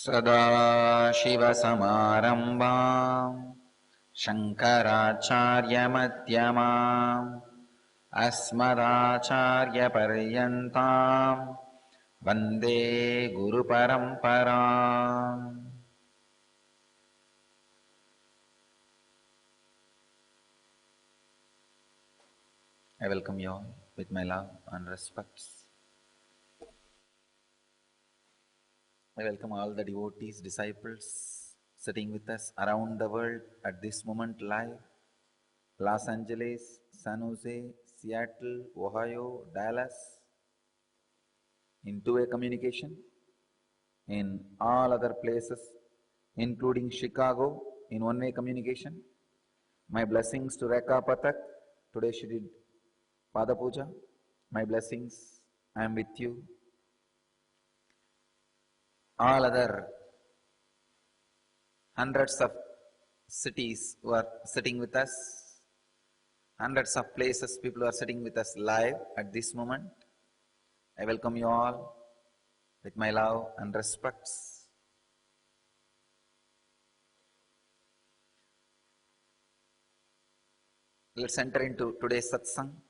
सदाशिवसमारम्भाम् शङ्कराचार्यमध्यमाम् अस्मदाचार्यपर्यन्ताम् वन्दे गुरुपरम्पराम्. I welcome you all with my love and respects. I welcome all the devotees, disciples sitting with us around the world at this moment live. Los Angeles, San Jose, Seattle, Ohio, Dallas, in two-way communication, in all other places, including Chicago, in one-way communication. My blessings to Rekha Pathak. Today she did Pada Puja. My blessings, I am with you. All other hundreds of cities who are sitting with us, hundreds of places people who are sitting with us live at this moment. I welcome you all with my love and respects. Let's enter into today's satsang.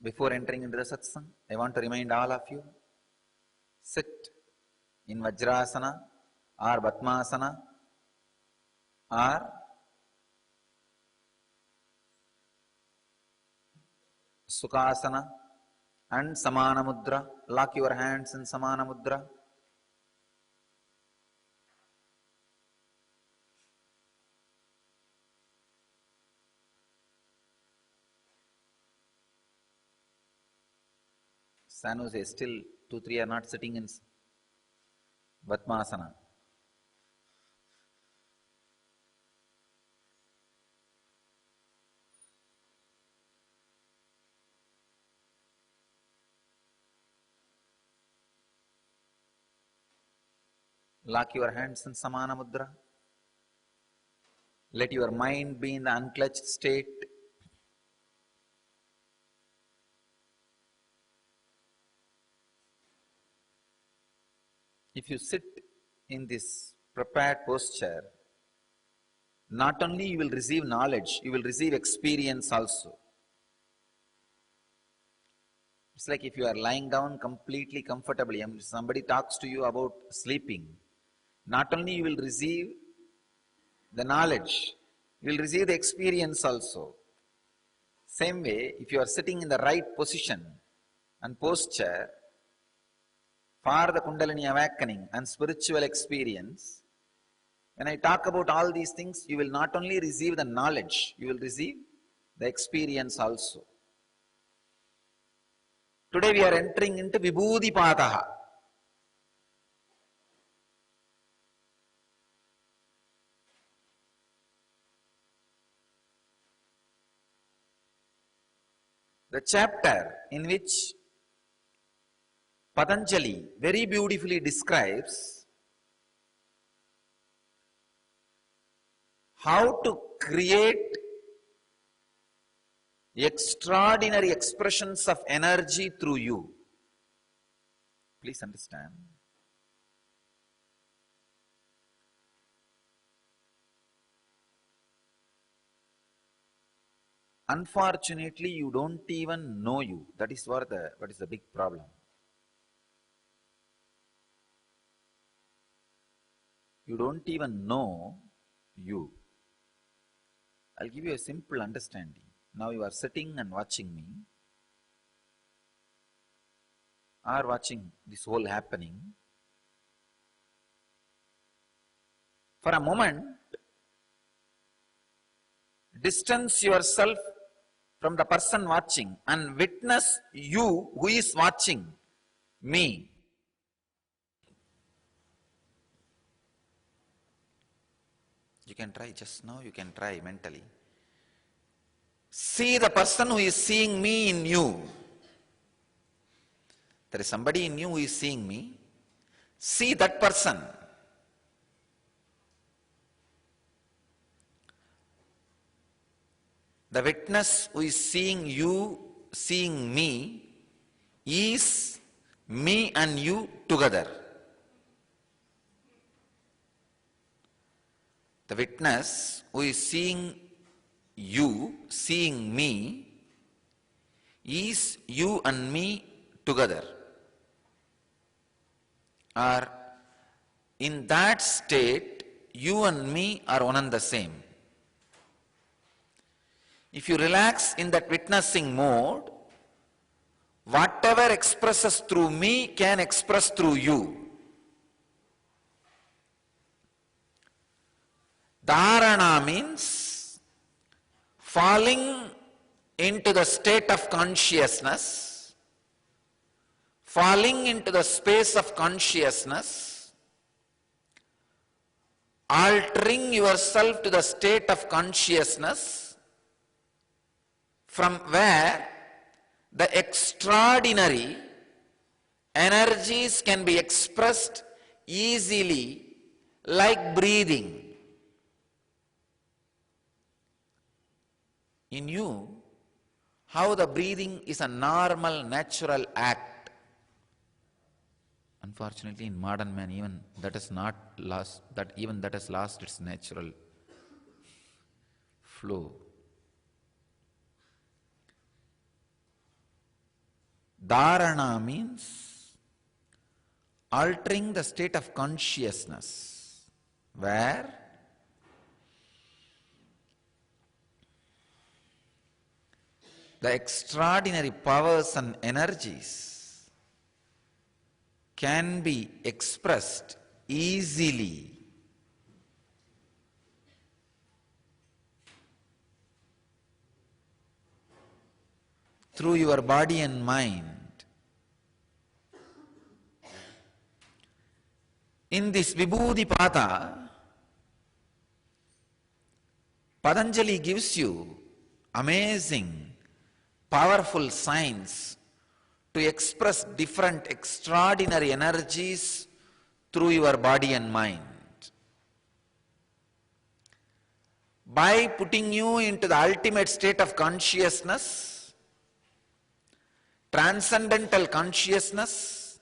Before entering into the satsang, I want to remind all of you, sit in Vajrasana or Padmasana or Sukhasana and Samana Mudra. Lock your hands in Samana Mudra. San Jose, still 2-3 are not sitting in Padmasana. Lock your hands in Samana Mudra. Let your mind be in the unclutched state. If you sit in this prepared posture, not only you will receive knowledge, you will receive experience also. It's like if you are lying down completely comfortably and somebody talks to you about sleeping, not only you will receive the knowledge, you will receive the experience also. Same way, if you are sitting in the right position and posture for the Kundalini awakening and spiritual experience, when I talk about all these things, you will not only receive the knowledge, you will receive the experience also. Today we are entering into Vibhuti Padaha. The chapter in which Patanjali very beautifully describes how to create extraordinary expressions of energy through you. Please understand. Unfortunately, you don't even know you. That is what is the big problem. You don't even know you. I'll give you a simple understanding. Now you are sitting and watching me, or watching this whole happening. For a moment, distance yourself from the person watching and witness you who is watching me. You can try just now, you can try mentally. See the person who is seeing me in you. There is somebody in you who is seeing me. See that person. The witness who is seeing you, seeing me, is me and you together. The witness who is seeing you, seeing me, is you and me together. Or in that state, you and me are one and the same. If you relax in that witnessing mode, whatever expresses through me can express through you. Dharana means falling into the state of consciousness, falling into the space of consciousness, altering yourself to the state of consciousness from where the extraordinary energies can be expressed easily like breathing. In you, how the breathing is a normal, natural act. Unfortunately, in modern man, even that has lost its natural flow. Dharana means altering the state of consciousness, where the extraordinary powers and energies can be expressed easily through your body and mind. In this Vibhuti Pada, Patanjali gives you amazing, powerful signs to express different extraordinary energies through your body and mind. By putting you into the ultimate state of consciousness, transcendental consciousness,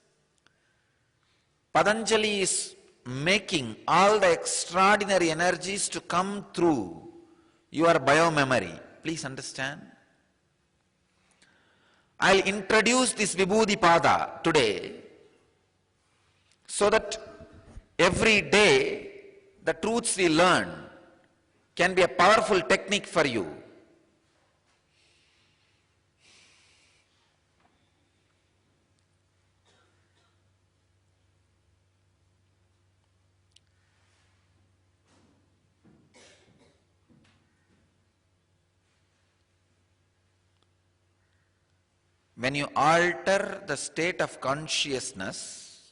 Patanjali is making all the extraordinary energies to come through your biomemory. Please understand. I'll introduce this Vibhuti Pada today so that every day the truths we learn can be a powerful technique for you. When you alter the state of consciousness,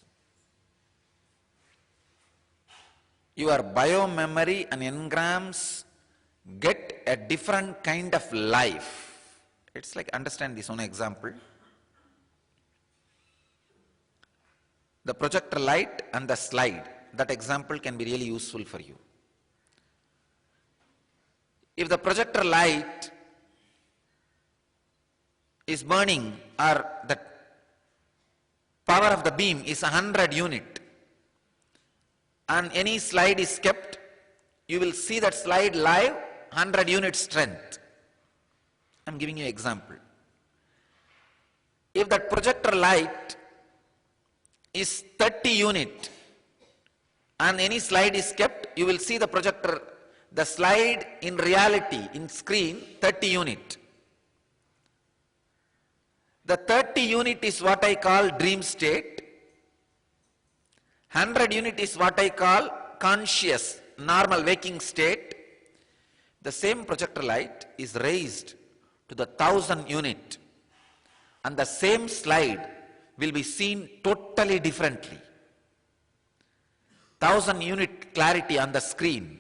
your biomemory and engrams get a different kind of life. It's like, understand this one example. The projector light and the slide, that example can be really useful for you. If the projector light is burning, or the power of the beam is 100 unit, and any slide is kept, you will see that slide live 100 unit strength. I'm giving you an example. If that projector light is 30 unit and any slide is kept, you will see the projector, the slide in reality, in screen, 30 unit. The 30 unit is what I call dream state. 100 unit is what I call conscious, normal waking state. The same projector light is raised to the 1000 unit and the same slide will be seen totally differently. 1000 unit clarity on the screen.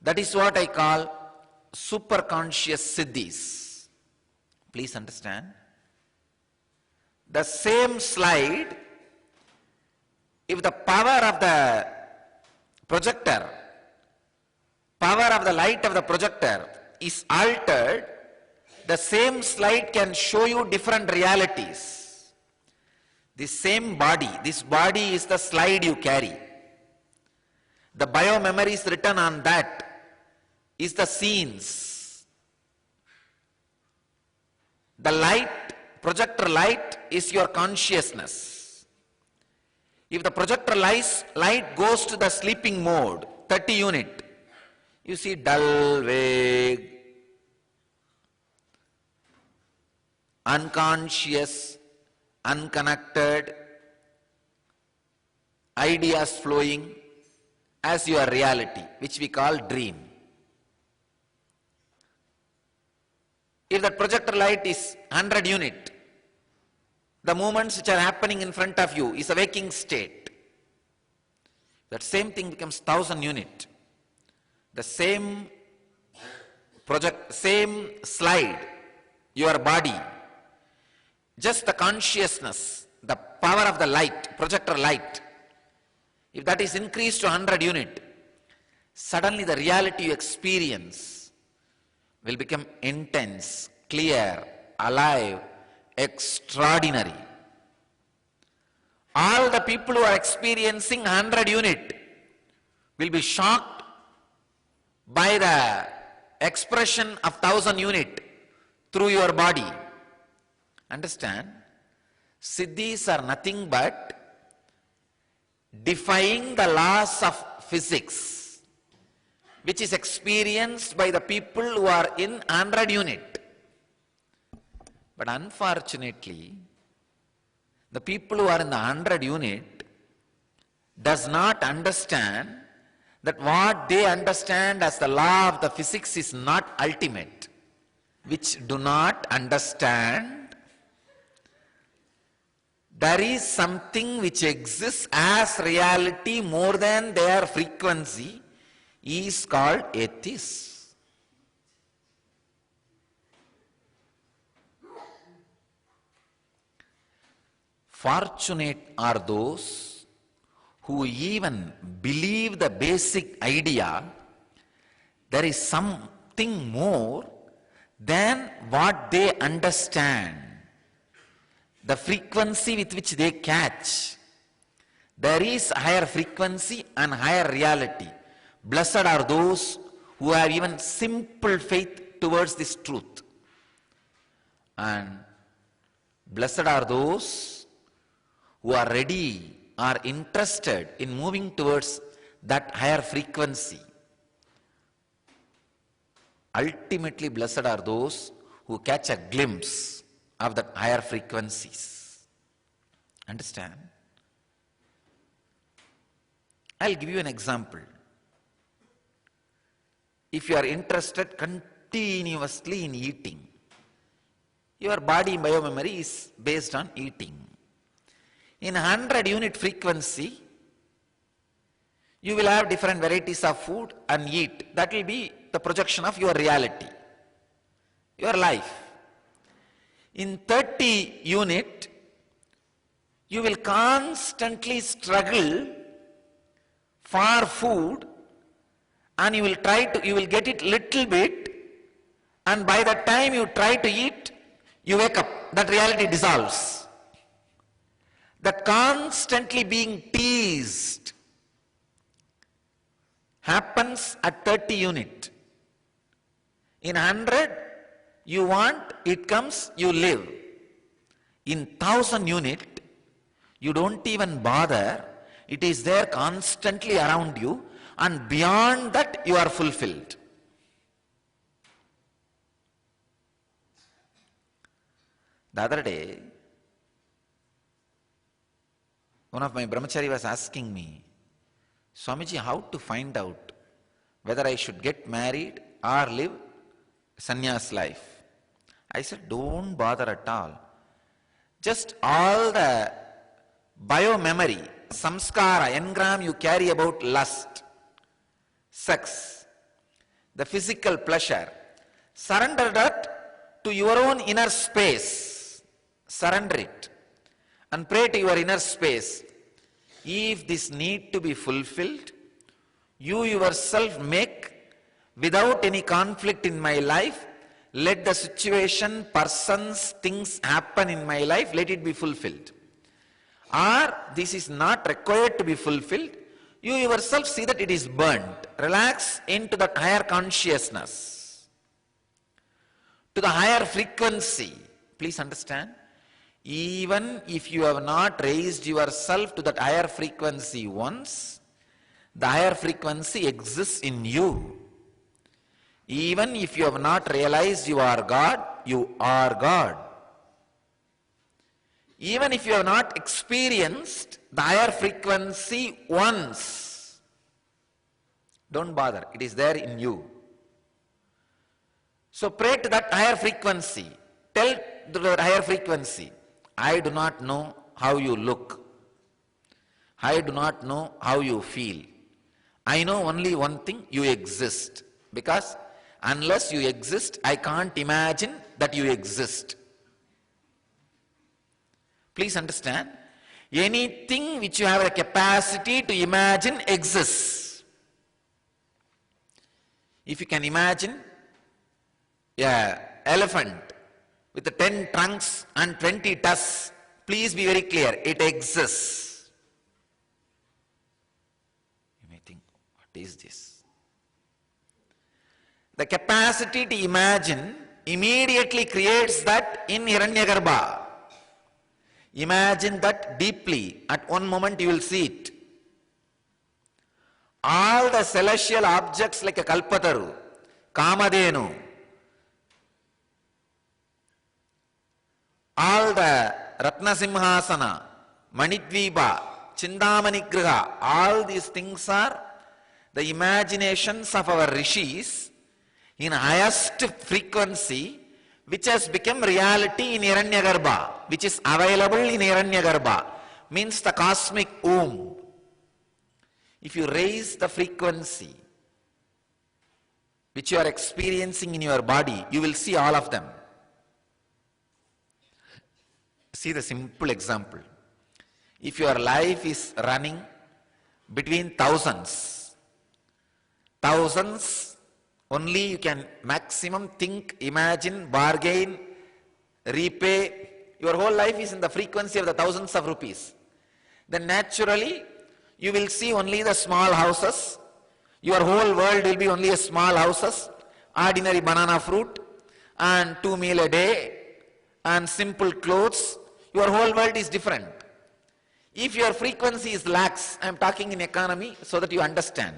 That is what I call superconscious siddhis. Please understand. The same slide, if the power of the projector, power of the light of the projector is altered, the same slide can show you different realities. The same body, this body is the slide you carry. The bio-memory is written on that, is the scenes. The light, projector light is your consciousness. If the projector light goes to the sleeping mode, 30 unit, you see dull, vague, unconscious, unconnected, ideas flowing as your reality, which we call dream. If that projector light is 100 unit, the movements which are happening in front of you is a waking state. That same thing becomes 1000 unit. The same same slide, your body, just the consciousness, the power of the light, projector light, if that is increased to 100 unit, suddenly the reality you experience will become intense, clear, alive, extraordinary. All the people who are experiencing 100 unit will be shocked by the expression of 1000 unit through your body. Understand? Siddhis are nothing but defying the laws of physics, which is experienced by the people who are in 100 unit. But unfortunately, the people who are in the 100 unit does not understand that what they understand as the law of the physics is not ultimate, which do not understand there is something which exists as reality more than their frequency, is called atheists. Fortunate are those who even believe the basic idea there is something more than what they understand. The frequency with which they catch, there is higher frequency and higher reality. Blessed are those who have even simple faith towards this truth. And blessed are those who are ready, are interested in moving towards that higher frequency. Ultimately, blessed are those who catch a glimpse of the higher frequencies. Understand? I'll give you an example. If you are interested continuously in eating, your body biomemory is based on eating. In 100 unit frequency, you will have different varieties of food and eat. That will be the projection of your reality, your life. In 30 unit, you will constantly struggle for food, and you will get it little bit, and by the time you try to eat, you wake up, that reality dissolves. That constantly being teased happens at 30 unit. In 100, you want, it comes, you live. In 1000 unit, you don't even bother, it is there constantly around you, and beyond that you are fulfilled. The other day, one of my brahmachari was asking me, Swamiji, how to find out whether I should get married or live sannyas life? I said, don't bother at all. Just all the bio-memory, samskara, engram you carry about lust, sex, the physical pleasure, surrender that to your own inner space. Surrender it and pray to your inner space. If this need to be fulfilled, you yourself make without any conflict in my life. Let the situation, persons, things happen in my life, let it be fulfilled. or this is not required to be fulfilled, you yourself see that it is burnt. Relax into that higher consciousness, to the higher frequency. Please understand, even if you have not raised yourself to that higher frequency once, the higher frequency exists in you. Even if you have not realized you are God, you are God. Even if you have not experienced the higher frequency once, don't bother, it is there in you. So pray to that higher frequency. Tell the higher frequency, I do not know how you look. I do not know how you feel. I know only one thing, you exist. Because unless you exist, I can't imagine that you exist. Please understand, anything which you have a capacity to imagine exists. If you can imagine an elephant with 10 trunks and 20 tusks, please be very clear, it exists. You may think, what is this? The capacity to imagine immediately creates that in Hiranyagarbha. Imagine that deeply. At one moment you will see it. All the celestial objects like a Kalpataru, Kamadhenu, all the Ratnasimhasana, Manidvipa, Chindamani-griha, all these things are the imaginations of our rishis in highest frequency, which has become reality in Hiranyagarbha, which is available in Hiranyagarbha, means the cosmic womb. If you raise the frequency which you are experiencing in your body, you will see all of them. See the simple example. If your life is running between thousands, only you can maximum think, imagine, bargain, repay. Your whole life is in the frequency of the thousands of rupees. Then naturally, you will see only the small houses. Your whole world will be only a small houses, ordinary banana fruit, and 2 meals a day, and simple clothes. Your whole world is different. If your frequency is lax, I am talking in economy so that you understand.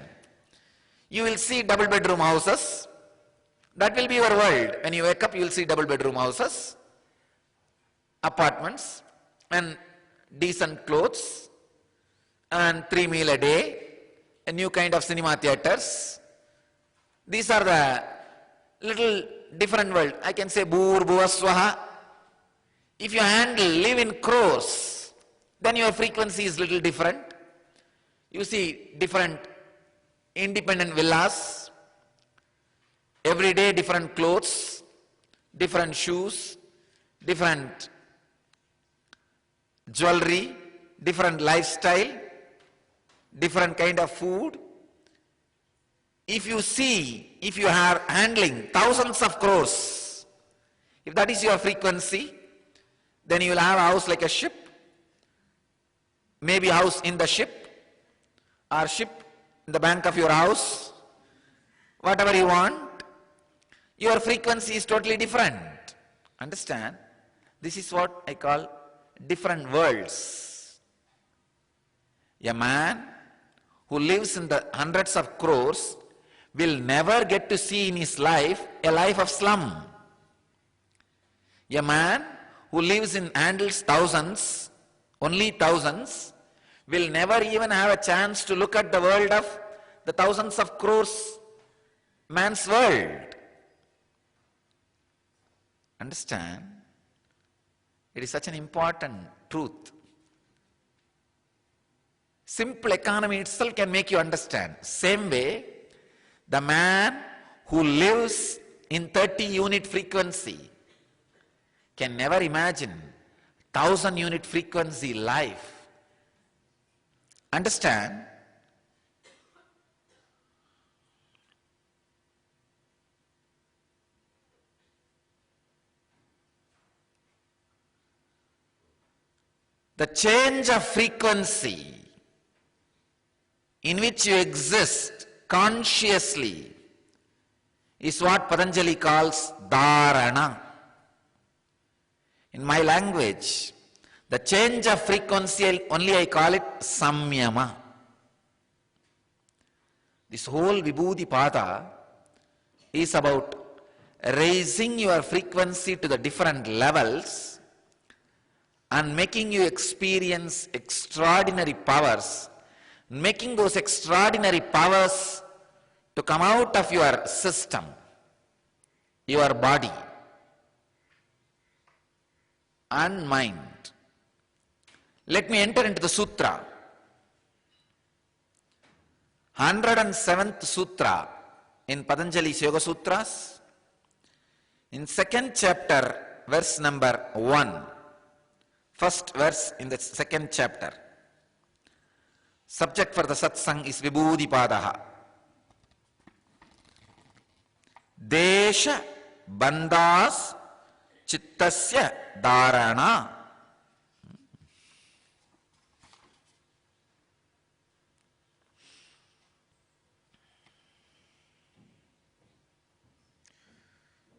You will see double bedroom houses. That will be your world. When you wake up, you will see double bedroom houses, apartments, and decent clothes, and 3 meals a day, a new kind of cinema theaters. These are the little different world. I can say Bhur Bhuvaswaha. If you live in crores, then your frequency is little different. You see different independent villas, every day different clothes, different shoes, different jewelry, different lifestyle, different kind of food. If you are handling thousands of crores, if that is your frequency, then you will have a house like a ship, maybe house in the ship, or ship in the bank of your house, whatever you want. Your frequency is totally different. Understand? This is what I call different worlds. A man who lives in the hundreds of crores will never get to see in his life a life of slum. A man who lives in handles thousands, only thousands, will never even have a chance to look at the world of the thousands of crores man's world. Understand? It is such an important truth. Simple economy itself can make you understand. Same way, the man who lives in 30 unit frequency can never imagine 1000 unit frequency life. Understand? The change of frequency in which you exist consciously is what Patanjali calls dharana. In my language, the change of frequency, only I call it samyama. This whole Vibhuti Pada is about raising your frequency to the different levels and making you experience extraordinary powers, making those extraordinary powers to come out of your system, your body and mind. Let me enter into the sutra. 107th sutra in Patanjali's Yoga Sutras, in 2nd chapter, verse number 1. First verse in the 2nd chapter. Subject for the satsang is Vibhuti Padaha. Desha bandhas chittasya dharana.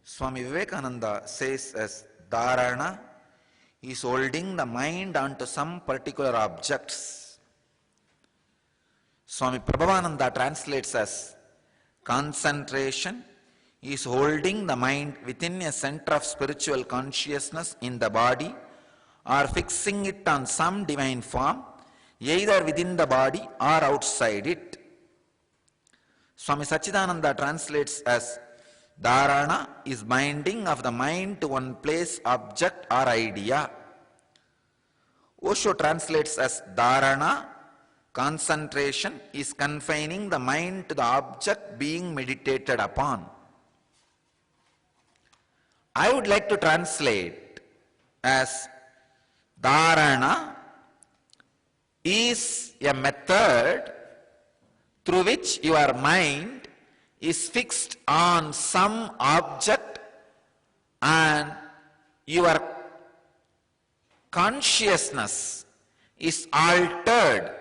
Swami Vivekananda says as dharana is holding the mind onto some particular objects. Swami Prabhavananda translates as concentration is holding the mind within a center of spiritual consciousness in the body or fixing it on some divine form, either within the body or outside it. Swami Sachidananda translates as dharana is binding of the mind to one place, object or idea. Osho translates as dharana, concentration is confining the mind to the object being meditated upon. I would like to translate as dharana is a method through which your mind is fixed on some object and your consciousness is altered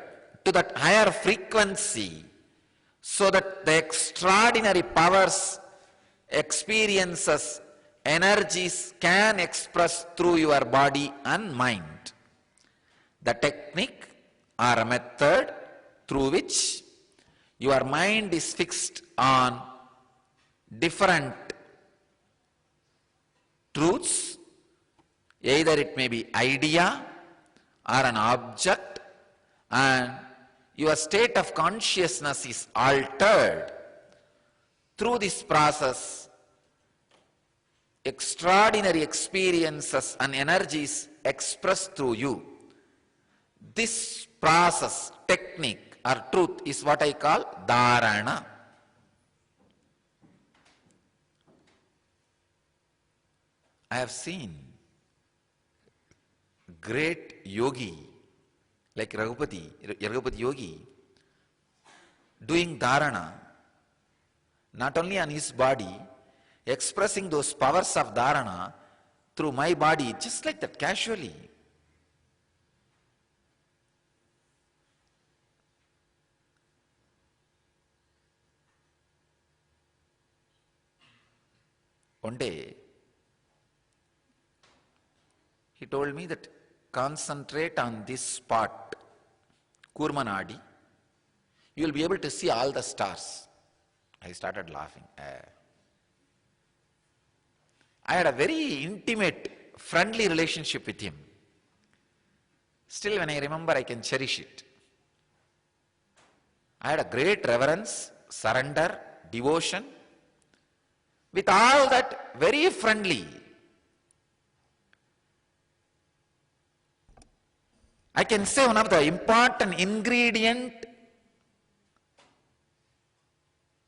to that higher frequency so that the extraordinary powers, experiences, energies can express through your body and mind. The technique or a method through which your mind is fixed on different truths, either it may be idea or an object, and your state of consciousness is altered. Through this process, extraordinary experiences and energies expressed through you. This process, technique or truth is what I call dharana. I have seen great yogi like Raghupati Yogi doing dharana, not only on his body, expressing those powers of dharana through my body, just like that, casually. One day, he told me that concentrate on this spot, Kurmanadi, you will be able to see all the stars. I started laughing. I had a very intimate, friendly relationship with him. Still, when I remember, I can cherish it. I had a great reverence, surrender, devotion. With all that, very friendly. I can say one of the important ingredient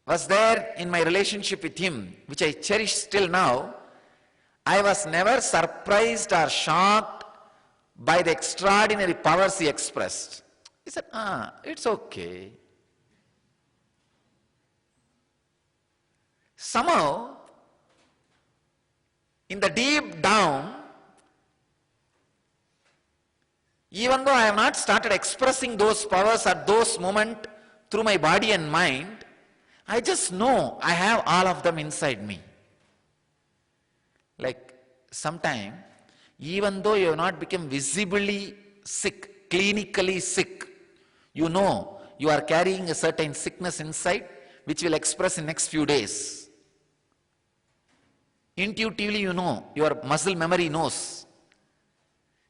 was there in my relationship with him, which I cherish still now. I was never surprised or shocked by the extraordinary powers he expressed. He said, it's okay. Somehow, in the deep down, Even though I have not started expressing those powers at those moments through my body and mind, I just know I have all of them inside me. Like sometime, even though you have not become visibly sick, clinically sick, you know you are carrying a certain sickness inside which will express in next few days. Intuitively you know, your muscle memory knows.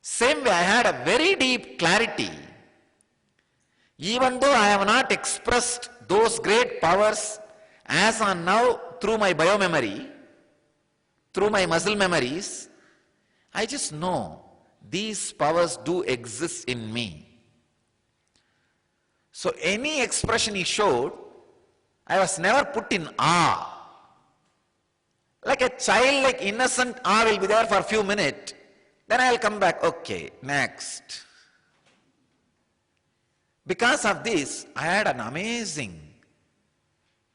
Same way I had a very deep clarity. Even though I have not expressed those great powers as on now through my biomemory, through my muscle memories, I just know these powers do exist in me. So any expression he showed, I was never put in awe. Like a child, like innocent awe will be there for a few minutes. Then I will come back, okay, next. Because of this, I had an amazing,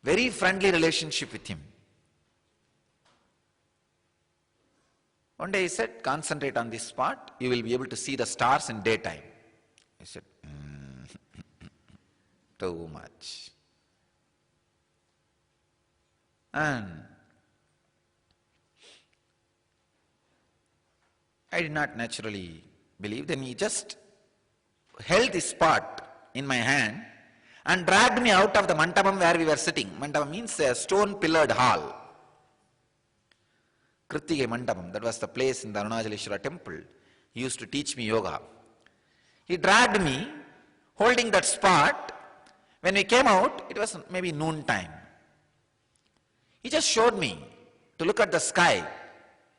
very friendly relationship with him. One day he said, concentrate on this spot, you will be able to see the stars in daytime. I said, too much. And I did not naturally believe. Then he just held this spot in my hand and dragged me out of the mandapam where we were sitting. Mandapam means a stone pillared hall. Krittige Mandapam, that was the place in the Arunachaleshwara temple. He used to teach me yoga. He dragged me, holding that spot. When we came out, it was maybe noon time. He just showed me to look at the sky.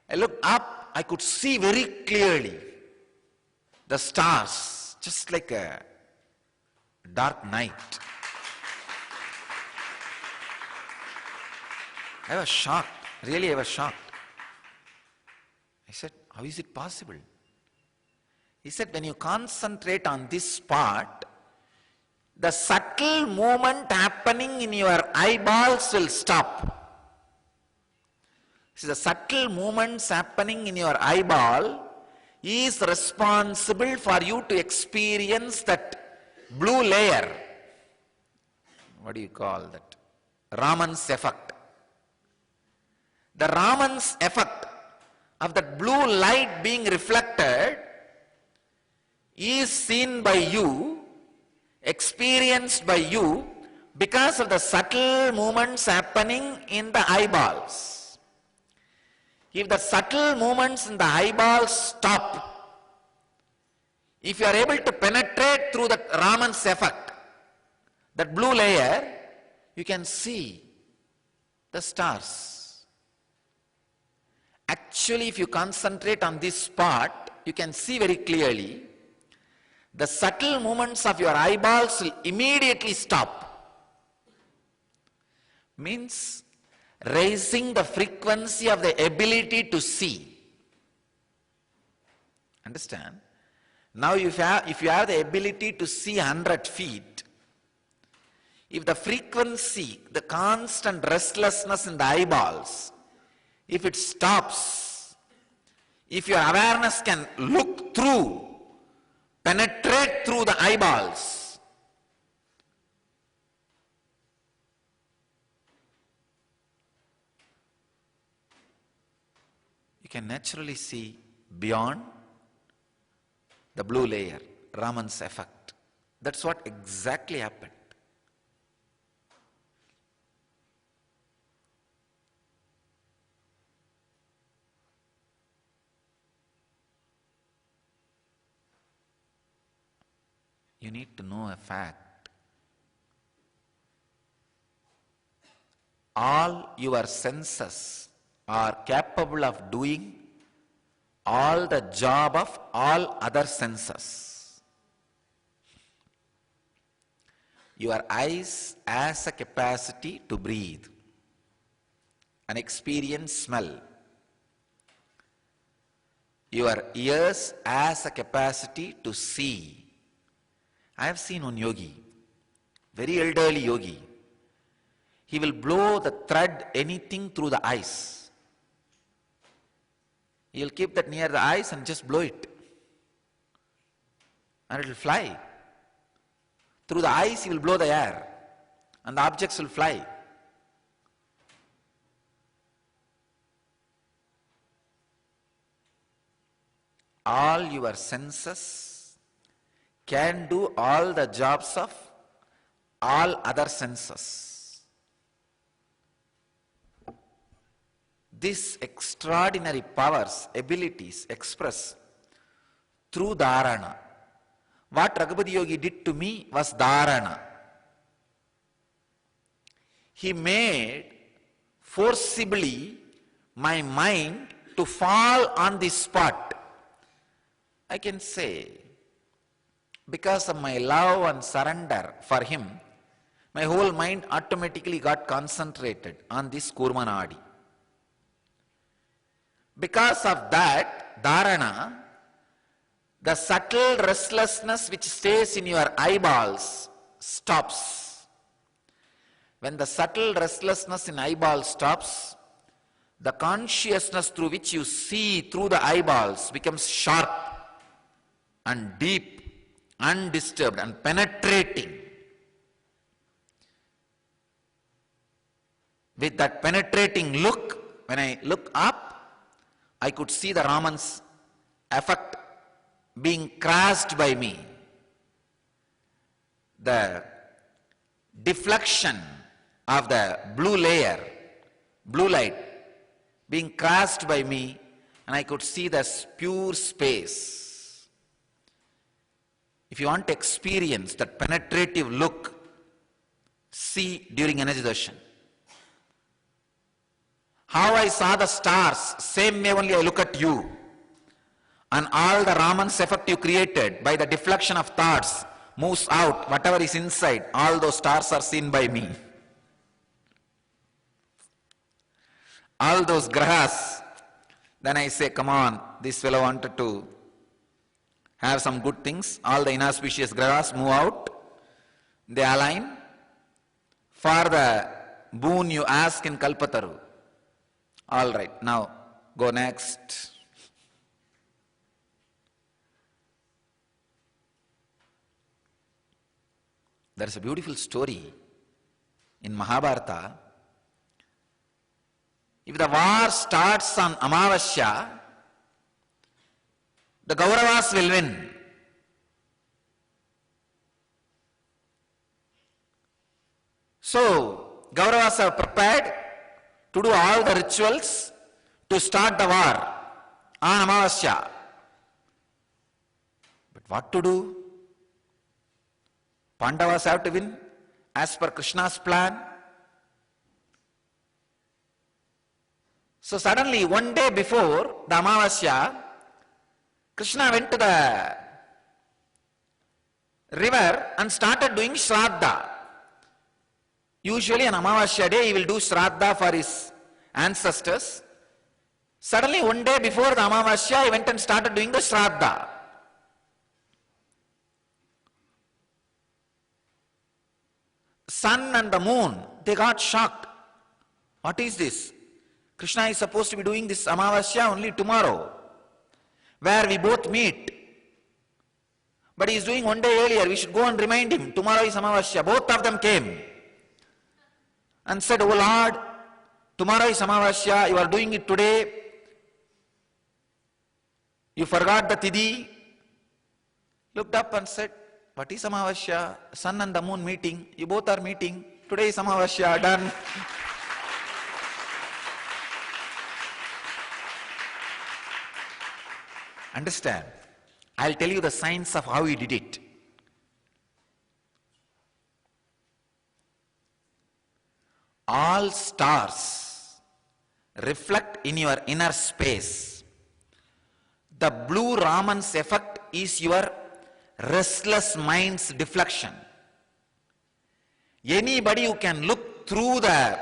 I looked up, I could see very clearly the stars, just like a dark night. I was shocked, really I was shocked. I said, how is it possible? He said, when you concentrate on this spot, the subtle movement happening in your eyeballs will stop. See, the subtle movements happening in your eyeball is responsible for you to experience that blue layer. What do you call that? Raman's effect. The Raman's effect of that blue light being reflected is seen by you, experienced by you because of the subtle movements happening in the eyeballs. If the subtle movements in the eyeballs stop, if you are able to penetrate through that Raman's effect, that blue layer, you can see the stars. Actually, if you concentrate on this spot, you can see very clearly the subtle movements of your eyeballs will immediately stop. Means raising the frequency of the ability to see. Understand? Now if you have the ability to see 100 feet, if the frequency, the constant restlessness in the eyeballs, if it stops, if your awareness can look through, penetrate through the eyeballs, you can naturally see beyond the blue layer, Raman's effect. That's what exactly happened. You need to know a fact. All your senses are capable of doing all the job of all other senses. Your eyes has a capacity to breathe and experience smell. Your ears has a capacity to see. I have seen one yogi, very elderly yogi. He will blow the thread, anything through the eyes. He will keep that near the eyes and just blow it. and it will fly. Through the eyes he will blow the air and the objects will fly. All your senses can do all the jobs of all other senses. These extraordinary powers, abilities express through dharana. What Raghupati Yogi did to me was dharana. He made forcibly my mind to fall on the spot. I can say, because of my love and surrender for him, my whole mind automatically got concentrated on this Kurmanadi. Because of that dharana, the subtle restlessness which stays in your eyeballs stops. When the subtle restlessness in eyeballs stops, the consciousness through which you see through the eyeballs becomes sharp and deep, undisturbed and penetrating. With that penetrating look, when I look up, I could see the Raman's effect being crushed by me. The deflection of the blue layer, blue light, being crushed by me, and I could see the pure space. If you want to experience that penetrative look, see during Energy Darshan. How I saw the stars, same way only I look at you. And all the Raman's effect you created by the deflection of thoughts moves out, whatever is inside, all those stars are seen by me. All those grahas, then I say, come on, this fellow wanted to have some good things. All the inauspicious grahas move out, they align for the boon you ask in Kalpataru. All right, now go next. There is a beautiful story in Mahabharata. If the war starts on Amavasya, the Kauravas will win. So, Kauravas are prepared to do all the rituals to start the war on Amavasya. But what to do? Pandavas have to win as per Krishna's plan. So suddenly, one day before the Amavasya, Krishna went to the river and started doing Shraddha. Usually on Amavasya day, he will do Shraddha for his ancestors. Suddenly, one day before the Amavasya, he went and started doing the Shraddha. Sun and the moon, they got shocked. What is this? Krishna is supposed to be doing this Amavasya only tomorrow, where we both meet. But he is doing one day earlier. We should go and remind him. Tomorrow is Amavasya. Both of them came and said, "Oh Lord, tomorrow is Amavasya. You are doing it today. You forgot the Tidhi." Looked up and said, "What is Amavasya? Sun and the moon meeting. You both are meeting. Today is Amavasya. Done." Understand? I'll tell you the science of how he did it. All stars reflect in your inner space. The blue Raman's effect is your restless mind's deflection. Anybody who can look through the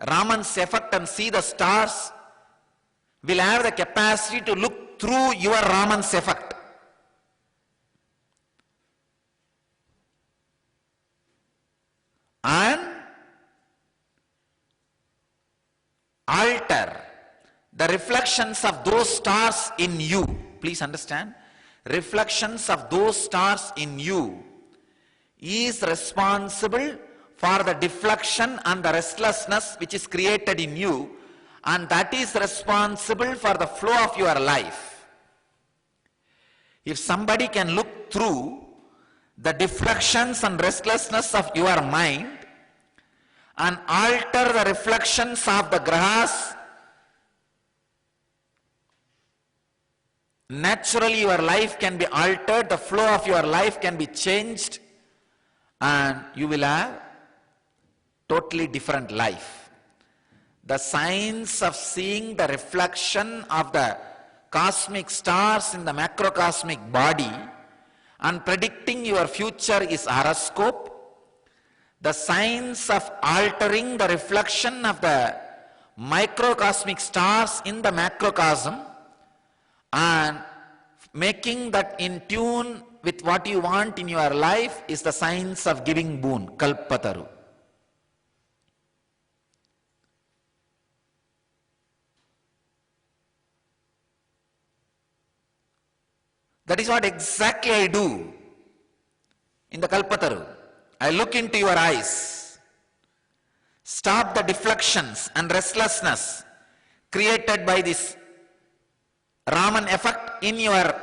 Raman's effect and see the stars will have the capacity to look through your Raman's effect. And alter the reflections of those stars in you. Please understand, reflections of those stars in you is responsible for the deflection and the restlessness which is created in you, and that is responsible for the flow of your life. If somebody can look through the deflections and restlessness of your mind and alter the reflections of the grahas, naturally your life can be altered, the flow of your life can be changed, and you will have totally different life. The science of seeing the reflection of the cosmic stars in the macrocosmic body and predicting your future is horoscope. The science of altering the reflection of the microcosmic stars in the macrocosm and making that in tune with what you want in your life is the science of giving boon, Kalpataru. That is what exactly I do in the Kalpataru. I look into your eyes, stop the deflections and restlessness created by this Raman effect in your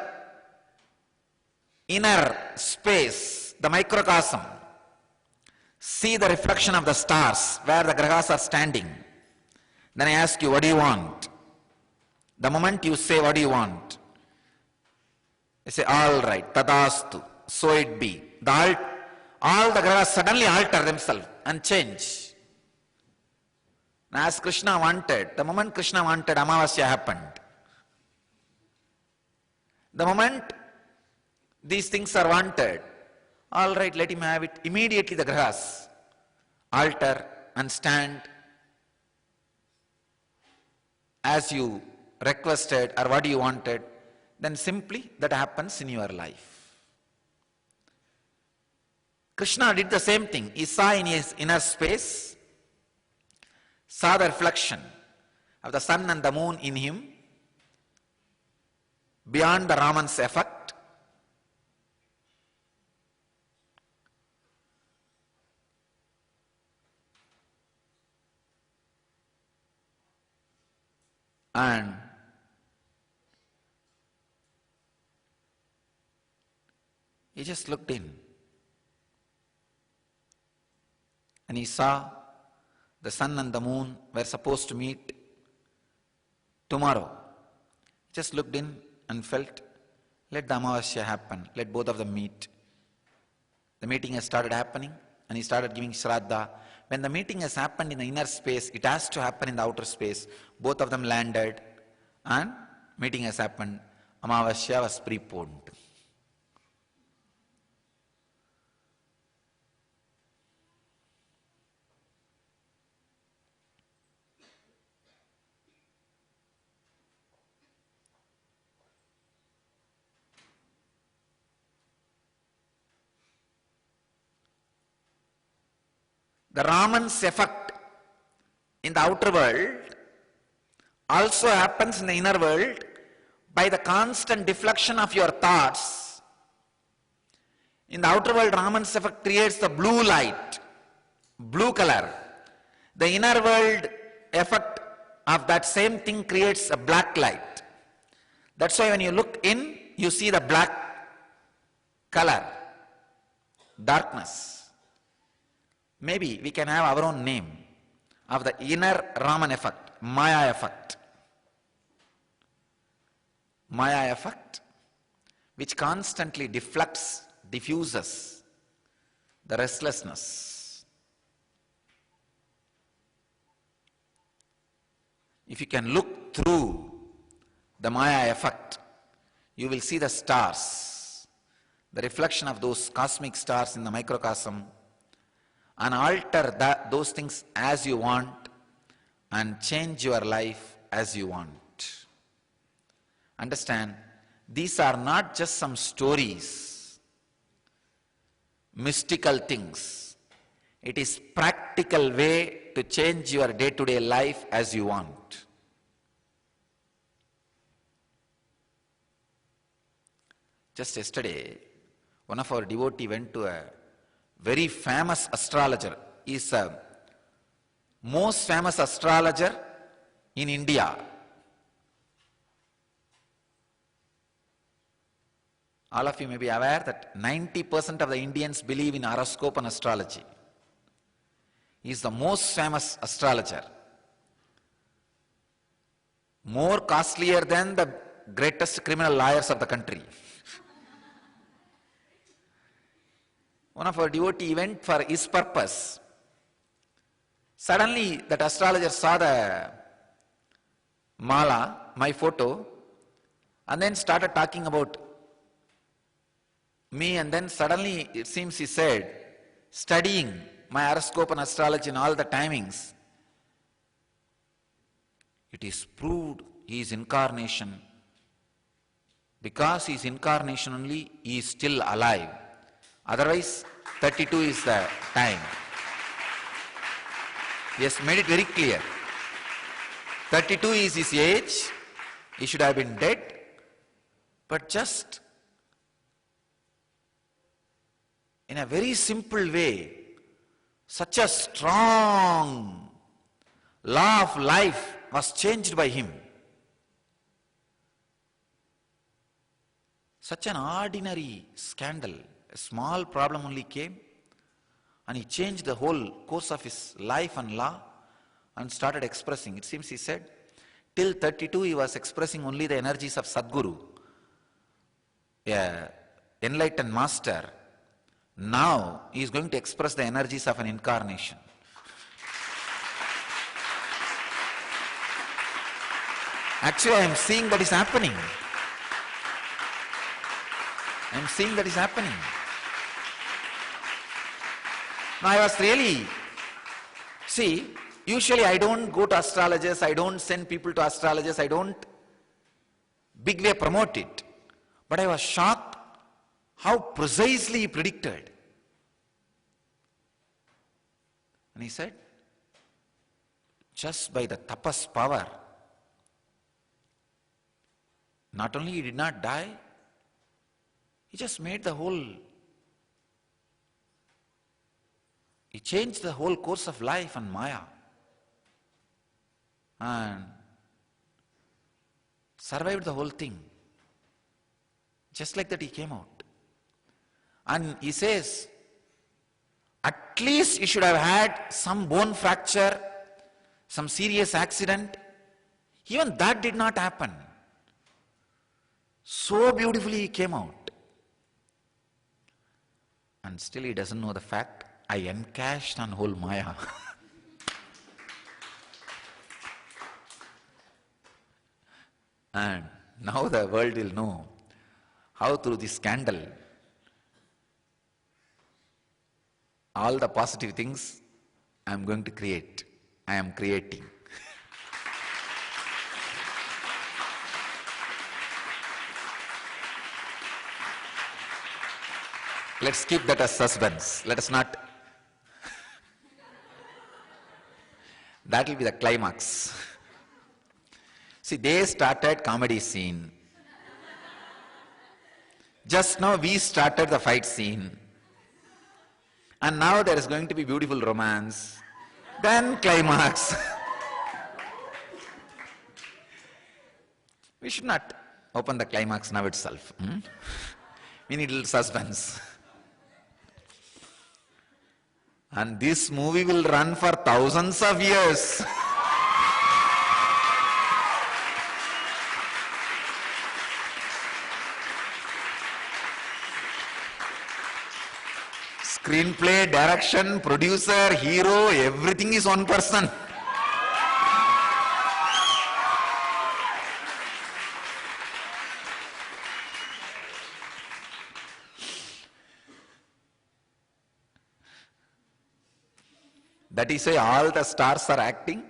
inner space, the microcosm. See the reflection of the stars where the grahas are standing. Then I ask you, what do you want? The moment you say, what do you want? I say, all right, tadastu, so it be. All the grahas suddenly alter themselves and change. As Krishna wanted, the moment Krishna wanted, Amavasya happened. The moment these things are wanted, all right, let him have it. Immediately the grahas alter and stand as you requested or what you wanted. Then simply that happens in your life. Krishna did the same thing. He saw in his inner space, saw the reflection of the sun and the moon in him beyond the Raman's effect. And he just looked in and he saw the sun and the moon were supposed to meet tomorrow. He just looked in and felt, let the Amavasya happen, let both of them meet. The meeting has started happening and he started giving Shraddha. When the meeting has happened in the inner space, it has to happen in the outer space. Both of them landed and meeting has happened. Amavasya was preponed. The Raman's effect in the outer world also happens in the inner world by the constant deflection of your thoughts. In the outer world, Raman's effect creates the blue light, blue color. The inner world effect of that same thing creates a black light. That's why when you look in, you see the black color, darkness. Maybe we can have our own name of the inner Raman effect, Maya effect. Maya effect, which constantly deflects, diffuses the restlessness. If you can look through the Maya effect, you will see the stars, the reflection of those cosmic stars in the microcosm, and alter those things as you want and change your life as you want. Understand, these are not just some stories, mystical things. It is practical way to change your day-to-day life as you want. Just yesterday, one of our devotee went to a very famous astrologer. He is a most famous astrologer in India. All of you may be aware that 90% of the Indians believe in horoscope and astrology. He is the most famous astrologer. More costlier than the greatest criminal lawyers of the country. One of our devotee went for his purpose. Suddenly that astrologer saw the mala, my photo, and then started talking about me, and then suddenly it seems he said, studying my horoscope and astrology and all the timings, it is proved he is incarnation. Because he is incarnation only, he is still alive. Otherwise, 32 is the time. He has made it very clear. 32 is his age. He should have been dead. But just in a very simple way, such a strong law of life was changed by him. Such an ordinary scandal, a small problem only came, and he changed the whole course of his life and law and started expressing. It seems he said, till 32 he was expressing only the energies of Sadguru, an enlightened master. Now he is going to express the energies of an incarnation. Actually, I am seeing that is happening. I am seeing that is happening. Now I was really, see, usually I don't go to astrologers, I don't send people to astrologers, I don't big way promote it. But I was shocked how precisely he predicted. And he said, just by the tapas power, not only he did not die, he just made the whole, he changed the whole course of life and Maya. And survived the whole thing. Just like that he came out. And he says, at least he should have had some bone fracture, some serious accident. Even that did not happen. So beautifully he came out. And still he doesn't know the fact, I encashed on whole Maya. And now the world will know how through this scandal, all the positive things I am going to create, I am creating. Let's keep that as suspense. Let us not. That will be the climax. See, they started comedy scene. Just now we started the fight scene. And now there is going to be beautiful romance. Then climax. We should not open the climax now itself. We need a little suspense. And this movie will run for thousands of years. Screenplay, direction, producer, hero, everything is one person. That is why all the stars are acting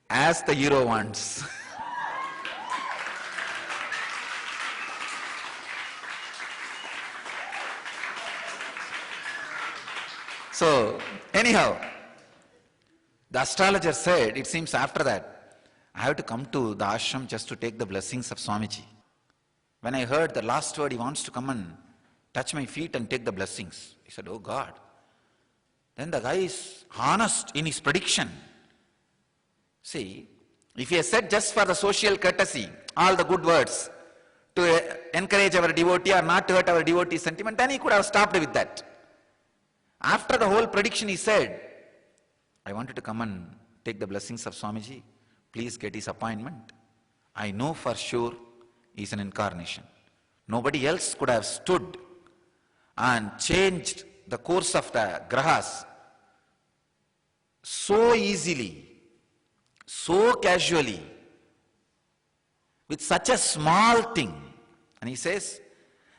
as the hero wants. So, anyhow, the astrologer said, it seems after that, I have to come to the ashram just to take the blessings of Swamiji. When I heard the last word, he wants to come and touch my feet and take the blessings. He said, oh God. Then the guy is honest in his prediction. See, if he has said just for the social courtesy, all the good words, to encourage our devotee or not to hurt our devotee sentiment, then he could have stopped with that. After the whole prediction, he said, I wanted to come and take the blessings of Swamiji. Please get his appointment. I know for sure he's an incarnation. Nobody else could have stood and changed the course of the grahas so easily, so casually, with such a small thing. And he says,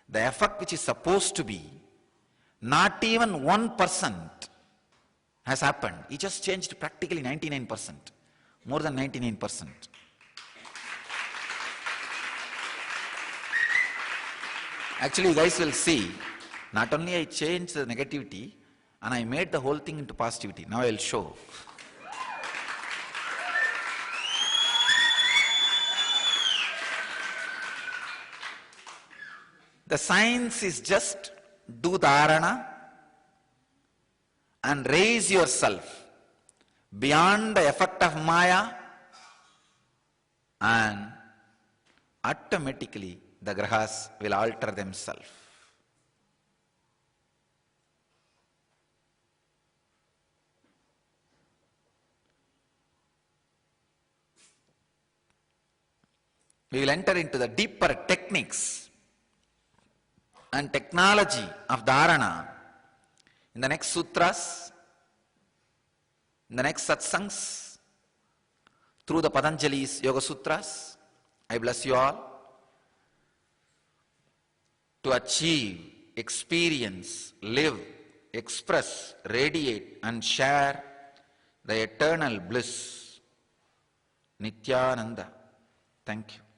the effect which is supposed to be not even 1% has happened. He just changed practically 99%, more than 99%. Actually, you guys will see, not only I changed the negativity, and I made the whole thing into positivity. Now I will show. The science is just do dharana and raise yourself beyond the effect of Maya, and automatically the grahas will alter themselves. We will enter into the deeper techniques and technology of dharana in the next sutras, in the next satsangs, through the Patanjali's Yoga Sutras. I bless you all to achieve, experience, live, express, radiate and share the eternal bliss, Nityananda. Thank you.